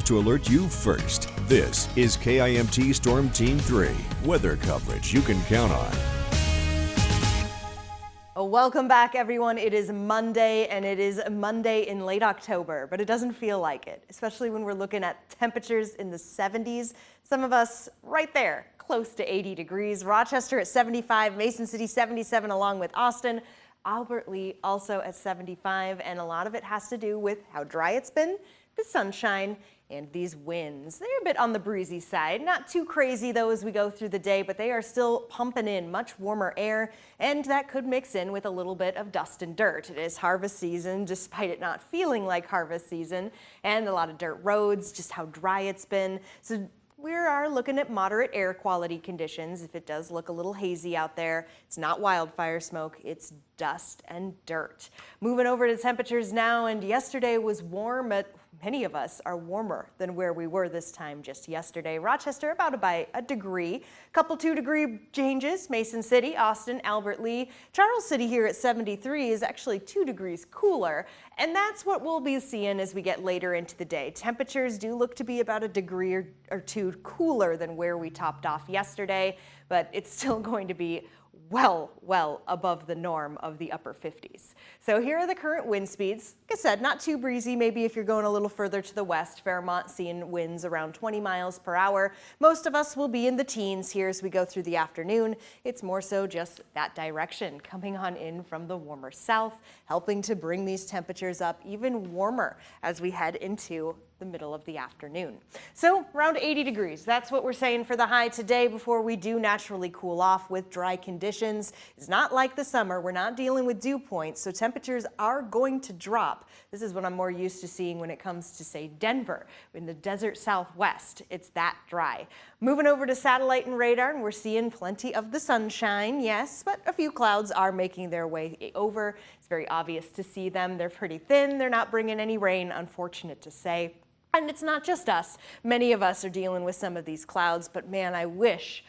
To alert you first, this is KIMT Storm Team 3, weather coverage you can count on. Welcome back, everyone. It is Monday, and it is Monday in late October, but it doesn't feel like it, especially when we're looking at temperatures in the 70s. Some of us right there, close to 80 degrees. Rochester at 75, Mason City 77, along with Austin. Albert Lee also at 75, and a lot of it has to do with how dry it's been, the sunshine, and these winds. They're a bit on the breezy side, not too crazy though as we go through the day, but they are still pumping in much warmer air, and that could mix in with a little bit of dust and dirt. It is harvest season, despite it not feeling like harvest season, and a lot of dirt roads, just how dry it's been. So we are looking at moderate air quality conditions. If it does look a little hazy out there, it's not wildfire smoke, it's dust and dirt. Moving over to temperatures now, and yesterday was warm, but many of us are warmer than where we were this time just yesterday. Rochester about by a degree, couple 2-degree changes. Mason City, Austin, Albert Lee, Charles City here at 73 is actually 2 degrees cooler, and that's what we'll be seeing as we get later into the day. Temperatures do look to be about a degree or two cooler than where we topped off yesterday, but it's still going to be well above the norm of the upper 50s. So here are the current wind speeds. Like I said, not too breezy. Maybe if you're going a little further to the west, Fairmont seeing winds around 20 miles per hour. Most of us will be in the teens here as we go through the afternoon. It's more so just that direction coming on in from the warmer south, helping to bring these temperatures up even warmer as we head into the middle of the afternoon. So around 80 degrees, that's what we're saying for the high today before we do naturally cool off with dry conditions. It's not like the summer. We're not dealing with dew points, so temperatures are going to drop. This is what I'm more used to seeing when it comes to, say, Denver. In the desert southwest, it's that dry. Moving over to satellite and radar, and we're seeing plenty of the sunshine, yes, but a few clouds are making their way over. It's very obvious to see them. They're pretty thin. They're not bringing any rain, unfortunate to say. And it's not just us. Many of us are dealing with some of these clouds, but man, I wish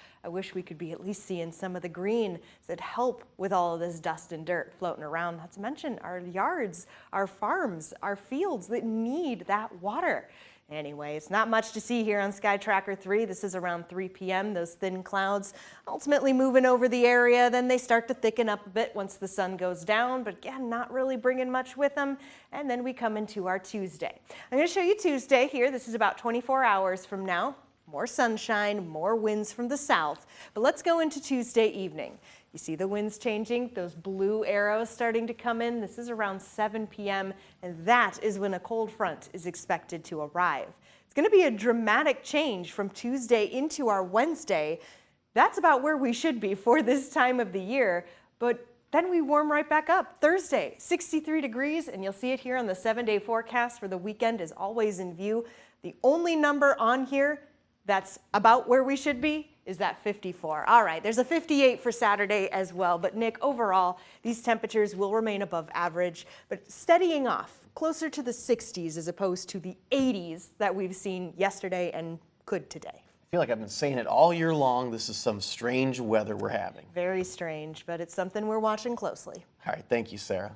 we could be at least seeing some of the green that help with all of this dust and dirt floating around. Not to mention our yards, our farms, our fields that need that water. Anyway, it's not much to see here on Sky Tracker 3. This is around 3 p.m. Those thin clouds ultimately moving over the area. Then they start to thicken up a bit once the sun goes down, but again, not really bringing much with them. And then we come into our Tuesday. I'm going to show you Tuesday here. This is about 24 hours from now. More sunshine, more winds from the south. But let's go into Tuesday evening. You see the winds changing, those blue arrows starting to come in. This is around 7 p.m. and that is when a cold front is expected to arrive. It's going to be a dramatic change from Tuesday into our Wednesday. That's about where we should be for this time of the year, but then we warm right back up. Thursday, 63 degrees, and you'll see it here on the 7-day forecast for the weekend is always in view. The only number on here that's about where we should be is that 54. All right, there's a 58 for Saturday as well, but Nick, overall, these temperatures will remain above average, but steadying off closer to the 60s as opposed to the 80s that we've seen yesterday and could today. I feel like I've been saying it all year long. This is some strange weather we're having. Very strange, but it's something we're watching closely. All right, thank you, Sarah.